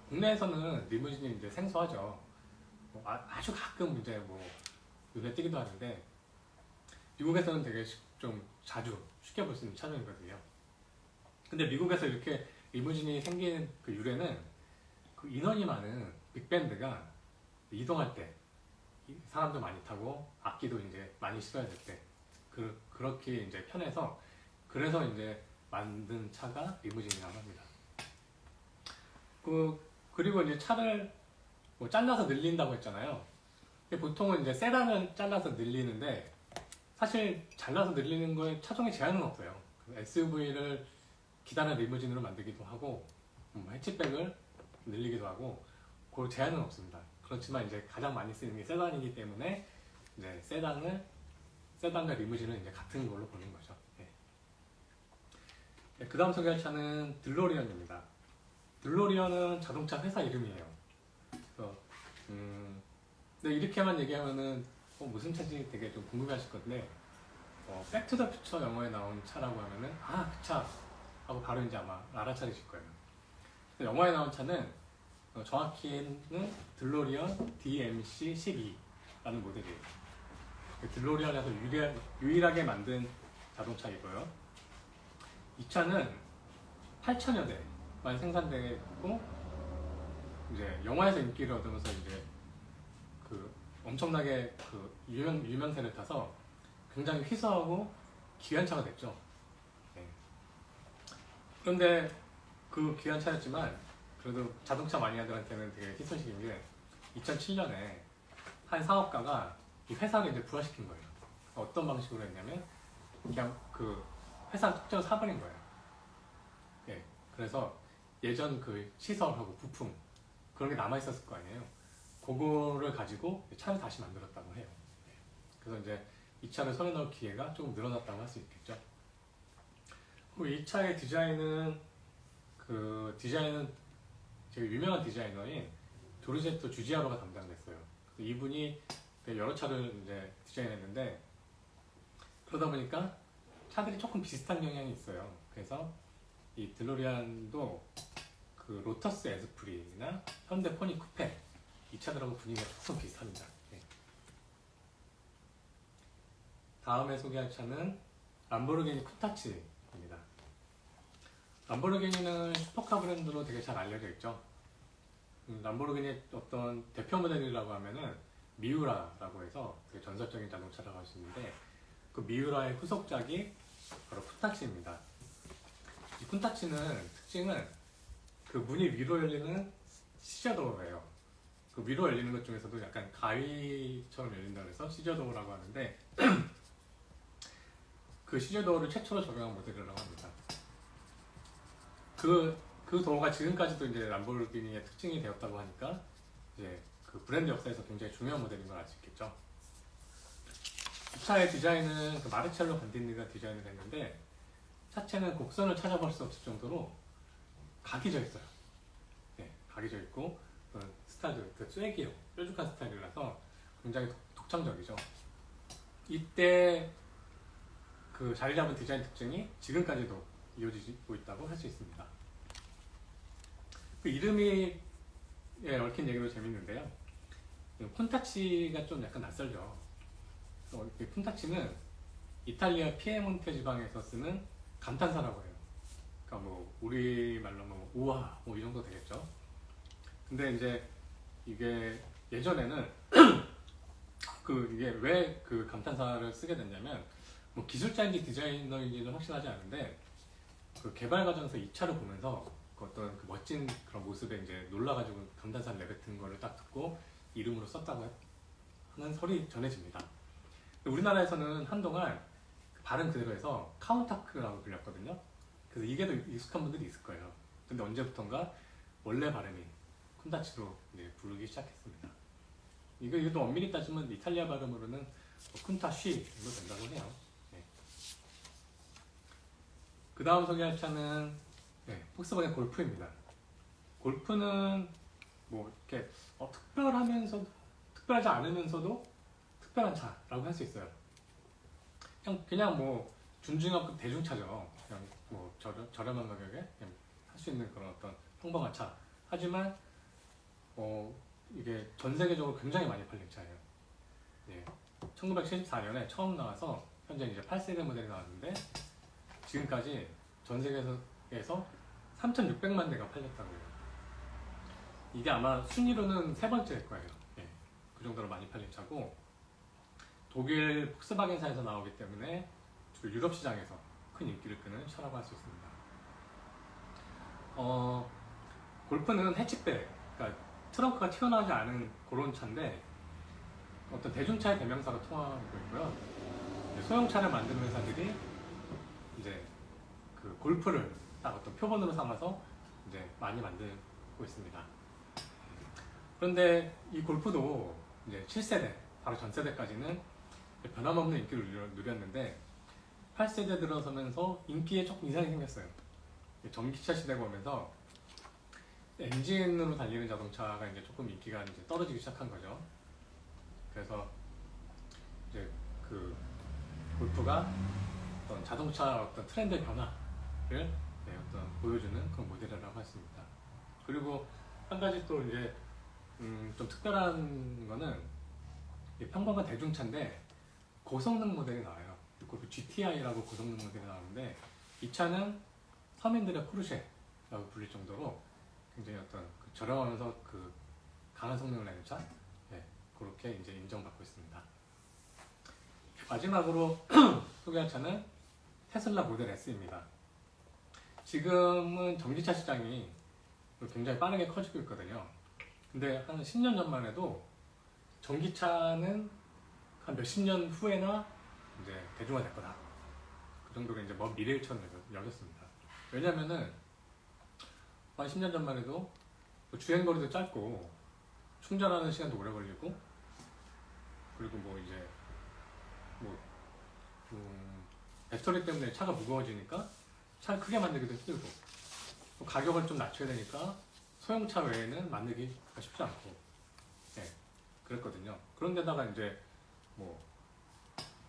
국내에서는 리무진이 이제 생소하죠. 아주 가끔 이제 뭐 눈에 띄기도 하는데, 미국에서는 되게 좀 자주 쉽게 볼 수 있는 차종이거든요. 근데 미국에서 이렇게 리무진이 생긴 그 유래는 그 인원이 많은 빅밴드가 이동할 때 사람도 많이 타고 악기도 이제 많이 실어야 될 때 그렇게 이제 편해서, 그래서 이제 만든 차가 리무진이라고 합니다. 그리고 이제 차를 뭐 잘라서 늘린다고 했잖아요. 근데 보통은 이제 세단을 잘라서 늘리는데, 사실 잘라서 늘리는 거에 차종에 제한은 없어요. SUV를 기다란 리무진으로 만들기도 하고, 해치백을 늘리기도 하고, 그 제한은 없습니다. 그렇지만 이제 가장 많이 쓰이는 게 세단이기 때문에 이제 세단과 리무진을 이제 같은 걸로 보는 거죠. 그 다음 소개할 차는 들로리언입니다. 들로리언은 자동차 회사 이름이에요. 그래서 근데 이렇게만 얘기하면은 무슨 차인지 되게 좀 궁금해하실 건데, 백투더 퓨처 영화에 나온 차라고 하면은 그 차 하고 바로 이제 아마 알아차리실 거예요. 영화에 나온 차는 정확히는 들로리언 DMC-12라는 모델이에요. 들로리언에서 유일하게 만든 자동차이고요. 이 차는 8,000여 대만 생산되고, 이제 영화에서 인기를 얻으면서 이제 엄청나게 그 유명세를 타서 굉장히 희소하고 귀한 차가 됐죠. 네. 그런데 그 귀한 차였지만 그래도 자동차 마니아들한테는 되게 희소식인 게 2007년에 한 사업가가 이 회사를 이제 부활시킨 거예요. 어떤 방식으로 했냐면 그냥 그 회사 특정 사버린 거예요. 예. 그래서 예전 그 시설하고 부품 그런 게 남아 있었을 거 아니에요. 그거를 가지고 차를 다시 만들었다고 해요. 예. 그래서 이제 이 차를 손에 넣을 기회가 조금 늘어났다고 할 수 있겠죠. 그리고 이 차의 디자인은 되게 유명한 디자이너인 조르제토 주지아로가 담당됐어요. 그래서 이분이 여러 차를 이제 디자인했는데 그러다 보니까 차들이 조금 비슷한 경향이 있어요. 그래서 이 드로리안도 그 로터스 에스프리나 현대 포니 쿠페 이 차들하고 분위기가 조금 비슷합니다. 네. 다음에 소개할 차는 람보르기니 쿠타치입니다. 람보르기니는 슈퍼카 브랜드로 되게 잘 알려져 있죠. 람보르기니의 어떤 대표 모델이라고 하면은 미우라라고 해서 되게 전설적인 자동차라고 할 수 있는데 그 미우라의 후속작이 바로 쿠타치입니다. 이 쿠타치는 특징은 그 문이 위로 열리는 시저도어예요. 그 위로 열리는 것 중에서도 약간 가위처럼 열린다고 해서 시저도어라고 하는데 그 시저도어를 최초로 적용한 모델이라고 합니다. 그 도어가 지금까지도 이제 람보르기니의 특징이 되었다고 하니까 이제 그 브랜드 역사에서 굉장히 중요한 모델인 걸 알 수 있겠죠. 이 차의 디자인은 그 마르첼로 간디니가 디자인을 했는데 차체는 곡선을 찾아볼 수 없을 정도로 각이 져 있어요. 네, 각이 져 있고 스타일도 그 쐐기요, 뾰족한 스타일이라서 굉장히 독창적이죠. 이때 그 자리 잡은 디자인 특징이 지금까지도 이어지고 있다고 할 수 있습니다. 그 이름이 얽힌 얘기도 재밌는데요. 콘타치가 좀 약간 낯설죠. 콘타치는 이탈리아 피에몬테 지방에서 쓰는 감탄사라고 해요. 그러니까 뭐 우리말로 뭐 우와 뭐 이 정도 되겠죠. 근데 이제 이게 예전에는 이게 왜 그 감탄사를 쓰게 됐냐면 뭐 기술자인지 디자이너인지는 확실하지 않은데 그 개발 과정에서 이 차를 보면서 그 어떤 그 멋진 그런 모습에 이제 놀라가지고 감탄사를 내뱉은 거를 딱 듣고 이름으로 썼다고 하는 설이 전해집니다. 우리나라에서는 한동안 발음 그대로 해서 카운타크라고 불렸거든요. 그래서 이게 더 익숙한 분들이 있을 거예요. 근데 언제부턴가 원래 발음인 쿤타치로 이제 부르기 시작했습니다. 이것도 엄밀히 따지면 이탈리아 발음으로는 쿤타쉬 정도 된다고 해요. 네. 그 다음 소개할 차는 폭스바겐 골프입니다. 골프는 뭐 이렇게 특별하지 않으면서도 특별한 차라고 할 수 있어요. 그냥 뭐 준중하급 대중차죠. 그냥 뭐 저렴한 가격에 할 수 있는 그런 어떤 평범한 차. 하지만 이게 전 세계적으로 굉장히 많이 팔린 차예요. 예. 1974년에 처음 나와서 현재 이제 8세대 모델이 나왔는데 지금까지 전 세계에서 3,600만 대가 팔렸다고 해요. 이게 아마 순위로는 세 번째일 거예요. 예. 그 정도로 많이 팔린 차고 독일 폭스바겐사에서 나오기 때문에 주로 유럽 시장에서 큰 인기를 끄는 차라고 할 수 있습니다. 골프는 해치백, 그러니까 트렁크가 튀어나오지 않은 그런 차인데 어떤 대중차의 대명사로 통하고 있고요. 소형차를 만드는 회사들이 이제 그 골프를 딱 어떤 표본으로 삼아서 이제 많이 만들고 있습니다. 그런데 이 골프도 이제 7세대, 바로 전 세대까지는 변함없는 인기를 누렸는데 8세대 들어서면서 인기에 조금 이상이 생겼어요. 전기차 시대가 오면서 엔진으로 달리는 자동차가 이제 조금 인기가 이제 떨어지기 시작한 거죠. 그래서 이제 그 골프가 어떤 자동차 어떤 트렌드 변화를 어떤 보여주는 그런 모델이라고 했습니다. 그리고 한 가지 또 이제 좀 특별한 거는 평범한 대중차인데 고성능 모델이 나와요. 골프 GTI라고 고성능 모델이 나오는데 이 차는 서민들의 포르쉐라고 불릴 정도로 굉장히 어떤 그 저렴하면서 그 강한 성능을 내는 차. 그렇게 이제 인정받고 있습니다. 마지막으로 소개할 차는 테슬라 모델 S입니다. 지금은 전기차 시장이 굉장히 빠르게 커지고 있거든요. 근데 한 10년 전만 해도 전기차는 한 몇십 년 후에나 이제 대중화될 거다. 그 정도로 이제 먼 미래일처럼 여겼습니다. 왜냐면은 한 10년 전만 해도 주행거리도 짧고 충전하는 시간도 오래 걸리고 그리고 뭐 이제 뭐 배터리 때문에 차가 무거워지니까 차를 크게 만들기도 힘들고 또 가격을 좀 낮춰야 되니까 소형차 외에는 만들기가 쉽지 않고 네, 그랬거든요. 그런데다가 이제 뭐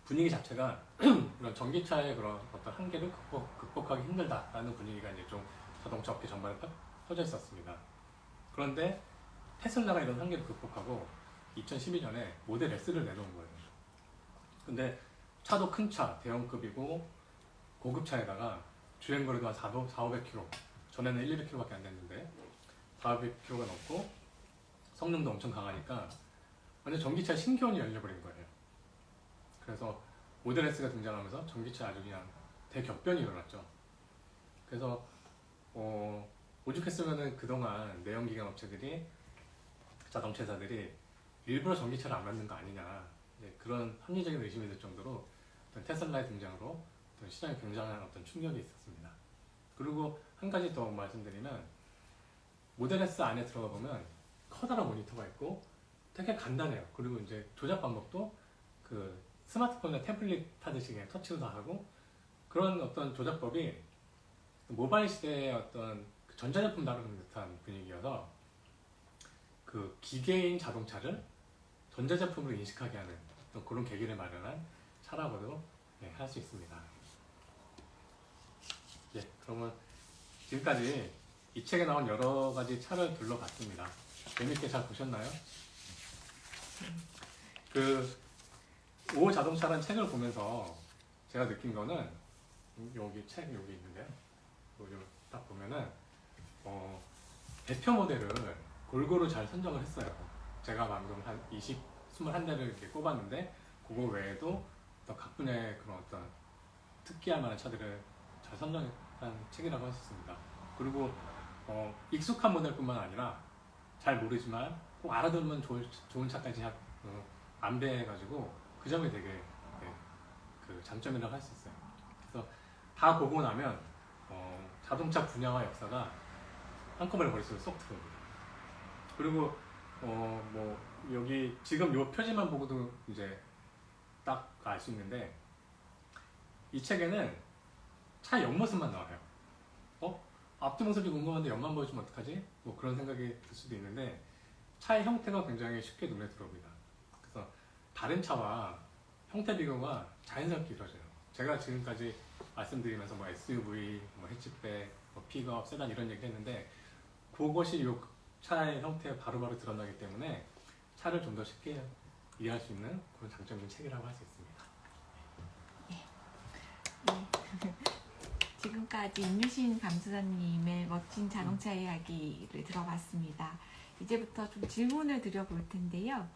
분위기 자체가 이런 전기차의 그런 어떤 한계를 극복하기 힘들다라는 분위기가 이제 좀 자동차 업계 전반에 퍼져 있었습니다. 그런데 테슬라가 이런 한계를 극복하고 2012년에 모델 S를 내놓은 거예요. 근데 차도 큰 차, 대형급이고 고급차에다가 주행거리도 한 400-500km, 전에는 1-200km밖에 안 됐는데 400km가 넘고 성능도 엄청 강하니까 완전 전기차 신기원이 열려버린 거예요. 그래서 모델 S가 등장하면서 전기차 아주 그냥 대격변이 일어났죠. 그래서 오죽했으면은 그동안 내연기관 업체들이 자동차 회사들이 일부러 전기차를 안 만든 거 아니냐 그런 합리적인 의심이 들 정도로 테슬라의 등장으로 시장에 굉장한 어떤 충격이 있었습니다. 그리고 한 가지 더 말씀드리면 모델 S 안에 들어가 보면 커다란 모니터가 있고 되게 간단해요. 그리고 이제 조작 방법도 그 스마트폰이나 태블릿 하듯이 그냥 터치로 다 하고 그런 어떤 조작법이 모바일 시대의 어떤 전자제품 다루는 듯한 분위기여서 그 기계인 자동차를 전자제품으로 인식하게 하는 어떤 그런 계기를 마련한 차라고도 할 수 있습니다. 그러면 지금까지 이 책에 나온 여러 가지 차를 둘러봤습니다. 재밌게 잘 보셨나요? 그 오 자동차라는 책을 보면서 제가 느낀 거는 여기 책 여기 있는데요. 여기 딱 보면은 대표 모델을 골고루 잘 선정을 했어요. 제가 방금 한 21대를 이렇게 꼽았는데 그거 외에도 각 분야의 그런 어떤 특기할 만한 차들을 잘 선정한 책이라고 할 수 있습니다. 그리고 익숙한 모델뿐만 아니라 잘 모르지만 꼭 알아두면 좋은 차까지 안배해가지고 그 점이 되게 그 장점이라고 할 수 있어요. 그래서 다 보고 나면 자동차 분야와 역사가 한꺼번에 머릿속에 쏙 들어옵니다. 그리고 뭐 여기 지금 요 표지만 보고도 이제 딱 알 수 있는데 이 책에는 차 옆모습만 나와요. 앞뒤 모습이 궁금한데 옆만 보여주면 어떡하지? 뭐 그런 생각이 들 수도 있는데 차의 형태가 굉장히 쉽게 눈에 들어옵니다. 그래서 다른 차와 형태 비교가 자연스럽게 이루어져요. 제가 지금까지 말씀드리면서 뭐 SUV, 뭐 해치백, 뭐 픽업, 세단 이런 얘기 했는데 그것이 이 차의 형태에 바로바로 드러나기 때문에 차를 좀 더 쉽게 이해할 수 있는 그런 장점이 있는 책이라고 할 수 있습니다. 지금까지 임유신 감수사님의 멋진 자동차 이야기를 들어봤습니다. 이제부터 좀 질문을 드려볼 텐데요.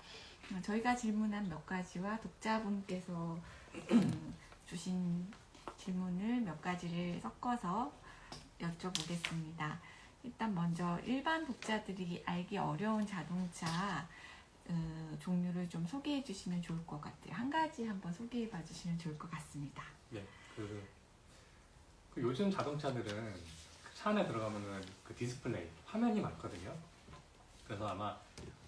저희가 질문한 몇 가지와 독자분께서 주신 질문을 몇 가지를 섞어서 여쭤보겠습니다. 일단 먼저 일반 독자들이 알기 어려운 자동차 종류를 좀 소개해 주시면 좋을 것 같아요. 한 가지 한번 소개해 봐 주시면 좋을 것 같습니다. 네, 그 요즘 자동차들은 차 안에 들어가면은 그 디스플레이, 화면이 많거든요. 그래서 아마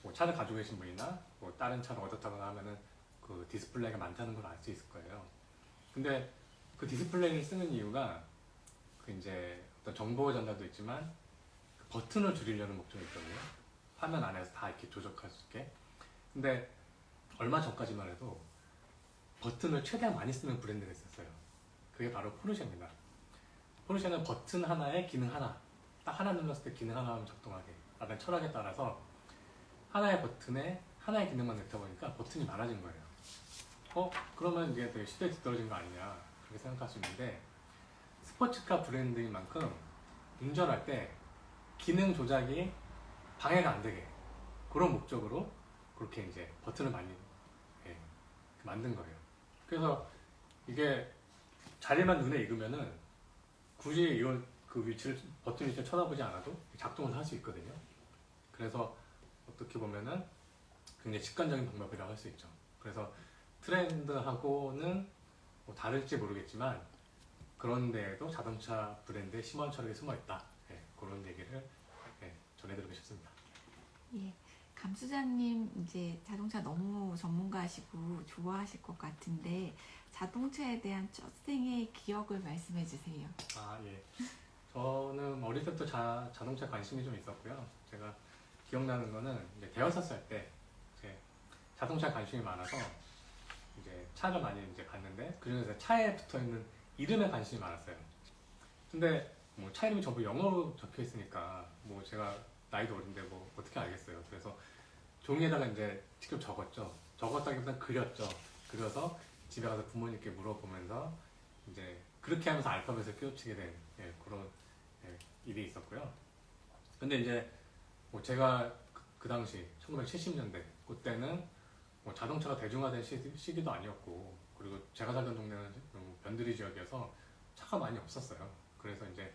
뭐 차를 가지고 계신 분이나 뭐 다른 차를 얻었다거나 하면은 그 디스플레이가 많다는 걸 알 수 있을 거예요. 근데 그 디스플레이를 쓰는 이유가 그 이제 어떤 정보 전달도 있지만 그 버튼을 줄이려는 목적이 있거든요. 화면 안에서 다 이렇게 조작할 수 있게. 근데 얼마 전까지만 해도 버튼을 최대한 많이 쓰는 브랜드가 있었어요. 그게 바로 포르쉐입니다. 포르쉐는 버튼 하나에 기능 하나, 딱 하나 눌렀을 때 기능 하나만 작동하게 라는 철학에 따라서 하나의 버튼에 하나의 기능만 넣다 보니까 버튼이 많아진 거예요. 그러면 이게 되게 시대에 뒤떨어진 거 아니냐 그렇게 생각할 수 있는데 스포츠카 브랜드인 만큼 운전할 때 기능 조작이 방해가 안 되게 그런 목적으로 그렇게 이제 버튼을 많이 예, 만든 거예요. 그래서 이게 자리만 눈에 익으면은 굳이 이걸 그 위치를 버튼 위치를 쳐다보지 않아도 작동을 할 수 있거든요. 그래서 어떻게 보면은 굉장히 직관적인 방법이라고 할 수 있죠. 그래서 트렌드하고는 뭐 다를지 모르겠지만 그런 데에도 자동차 브랜드의 심원 철학이 숨어 있다. 예, 그런 얘기를 전해드리고 싶습니다. 예, 감수자님 이제 자동차 너무 전문가시고 좋아하실 것 같은데 자동차에 대한 첫 생의 기억을 말씀해 주세요. 아, 예. 저는 어릴 때부터 자동차 관심이 좀 있었고요. 제가 기억나는 거는 이제 대여섯 살 때 이제 자동차 관심이 많아서 이제 차를 많이 이제 봤는데 그중에서 차에 붙어 있는 이름에 관심이 많았어요. 근데 뭐 차 이름이 전부 영어로 적혀 있으니까 뭐 제가 나이도 어린데 뭐 어떻게 알겠어요. 그래서 종이에다가 이제 직접 적었죠. 적었다기보다 그렸죠. 그려서 집에 가서 부모님께 물어보면서 이제 그렇게 하면서 알파벳을 깨우치게 된 그런 일이 있었고요. 근데 이제 뭐 제가 그 당시 1970년대 그때는 뭐 자동차가 대중화된 시기도 아니었고 그리고 제가 살던 동네는 변두리 지역이어서 차가 많이 없었어요. 그래서 이제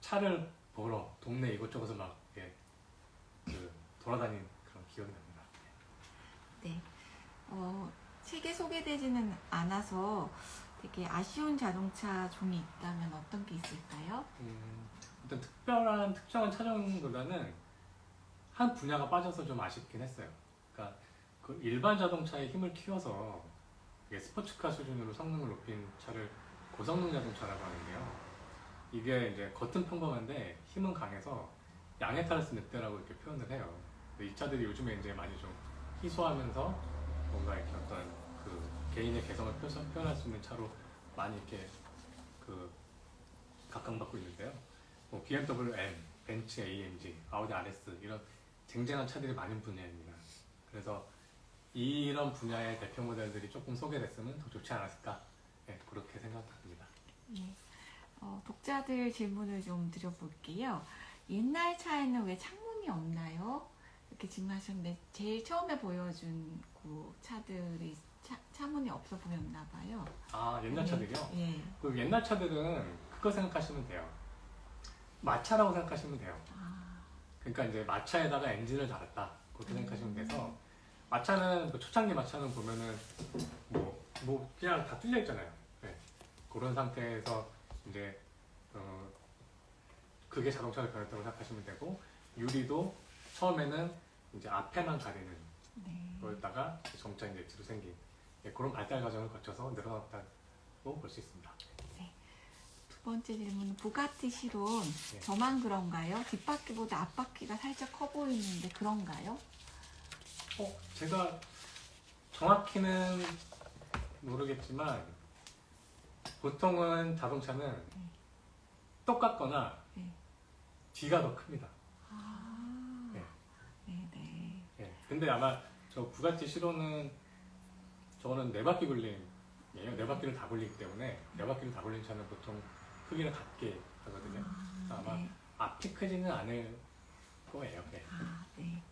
차를 보러 동네 이곳저곳을 막 돌아다닌 그런 기억이 납니다. 네, 책에 소개되지는 않아서 되게 아쉬운 자동차 종이 있다면 어떤 게 있을까요? 일단 특별한 특정한 차종보다는 한 분야가 빠져서 좀 아쉽긴 했어요. 그러니까 그 일반 자동차의 힘을 키워서 이게 스포츠카 수준으로 성능을 높인 차를 고성능 자동차라고 하는데요. 이게 이제 겉은 평범한데 힘은 강해서 양해탈스 늑대라고 이렇게 표현을 해요. 근데 이 차들이 요즘에 이제 많이 좀 희소하면서 뭔가 이렇게 어떤 그 개인의 개성을 표현할 수 있는 차로 많이 이렇게 그 각광받고 있는데요. 뭐 BMW M, 벤츠 AMG, 아우디 RS 이런 쟁쟁한 차들이 많은 분야입니다. 그래서 이런 분야의 대표 모델들이 조금 소개됐으면 더 좋지 않았을까 그렇게 생각합니다. 네, 독자들 질문을 좀 드려볼게요. 옛날 차에는 왜 창문이 없나요? 이렇게 질문하셨는데 제일 처음에 보여준 그 차들이 창문이 없어 보였나 봐요. 아, 옛날 차들이요? 예. 그 옛날 차들은 그거 생각하시면 돼요. 마차라고 생각하시면 돼요. 그러니까 이제 마차에다가 엔진을 달았다. 그렇게 생각하시면 돼서 마차는 그 초창기 마차는 보면은 뭐 그냥 다 뚫려 있잖아요. 네. 그런 상태에서 이제 그게 자동차를 변했다고 생각하시면 되고 유리도 처음에는 이제 앞에만 가리는 네. 거였다가 점차 이제 뒤로 생긴 그런 발달 과정을 거쳐서 늘어났다고 볼 수 있습니다. 두 번째 질문은 부가티 시론 네. 저만 그런가요? 뒷바퀴보다 앞바퀴가 살짝 커 보이는데 그런가요? 제가 정확히는 모르겠지만 보통은 자동차는 똑같거나 네. 뒤가 더 큽니다. 네. 네네. 네. 근데 아마 저 부가티 시로는 저거는 네 바퀴 굴림이에요. 네 바퀴를 다 굴리기 때문에 네 바퀴를 다 굴린 차는 보통 크기를 같게 하거든요. 그래서 아마 네. 앞이 크지는 않을 거예요. 네. 네.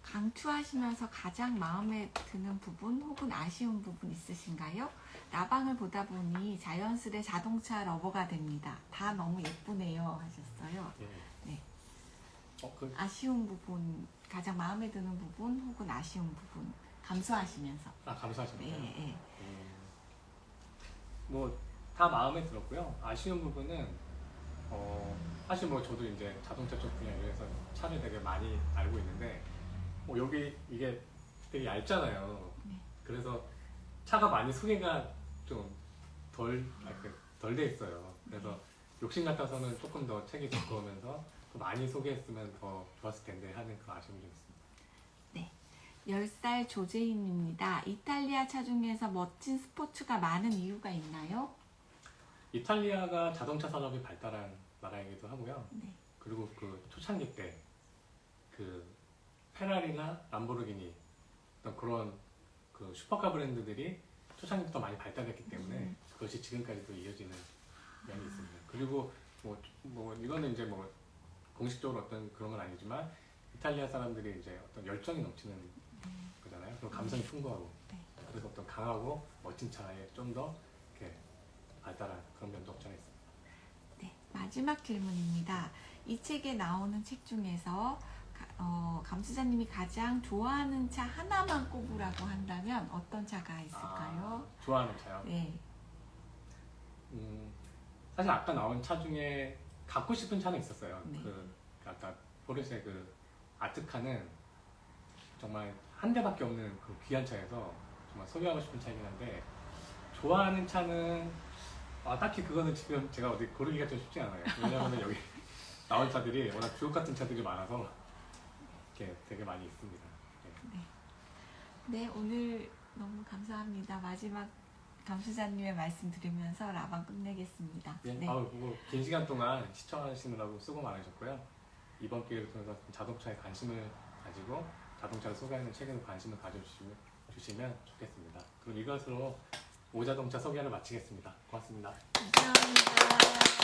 강추하시면서 가장 마음에 드는 부분 혹은 아쉬운 부분 있으신가요? 라방을 보다 보니 자연스레 자동차 러버가 됩니다. 다 너무 예쁘네요 하셨어요. 예. 네. 그 아쉬운 부분, 가장 마음에 드는 부분 혹은 아쉬운 부분 감수하시면서. 감사하십니다. 네, 네. 뭐 다 마음에 들었고요. 아쉬운 부분은 사실 뭐 저도 이제 자동차 쪽 분야에서 차를 되게 많이 알고 있는데 여기 이게 되게 얇잖아요. 네. 그래서 차가 많이 소개가 좀 덜 돼 있어요. 그래서 욕심 같아서는 조금 더 책이 두꺼우면서 더 많이 소개했으면 더 좋았을 텐데 하는 그 아쉬움이 좀 있습니다. 10살 조재인입니다. 이탈리아 차 중에서 멋진 스포츠가 많은 이유가 있나요? 이탈리아가 자동차 산업이 발달한 나라이기도 하고요. 네. 그리고 그 초창기 때 그 페라리나 람보르기니 어떤 그런 그 슈퍼카 브랜드들이 초창기부터 많이 발달했기 때문에 그것이 지금까지도 이어지는 면이 있습니다. 그리고 뭐 이거는 이제 뭐 공식적으로 어떤 그런 건 아니지만 이탈리아 사람들이 이제 어떤 열정이 넘치는 그리고 감성이 풍부하고 네. 그래서 어떤 강하고 멋진 차에 좀 더 이렇게 발달한 그런 면도 없지 않아 있습니다. 네, 마지막 질문입니다. 이 책에 나오는 책 중에서 감수자님이 가장 좋아하는 차 하나만 꼽으라고 한다면 어떤 차가 있을까요? 좋아하는 차요? 네, 사실 아까 나온 차 중에 갖고 싶은 차는 있었어요. 네. 그 아까 포르쉐 그 아트카는 정말 한 대밖에 없는 그 귀한 차여서 정말 소유하고 싶은 차이긴 한데 좋아하는 차는 딱히 그거는 지금 제가 어디 고르기가 좀 쉽지 않아요. 왜냐하면 여기 나온 차들이 워낙 주옥 같은 차들이 많아서 이렇게 되게 많이 있습니다. 네, 오늘 너무 감사합니다. 마지막 감수자님의 말씀 들으면서 라방 끝내겠습니다. 네. 네. 긴 시간 동안 시청하시느라고 수고 많으셨고요. 이번 기회를 통해서 자동차에 관심을 가지고 자동차를 소개하는 책에도 관심을 가져주시면 좋겠습니다. 그럼 이것으로 오자동차 소개를 마치겠습니다. 고맙습니다. 감사합니다.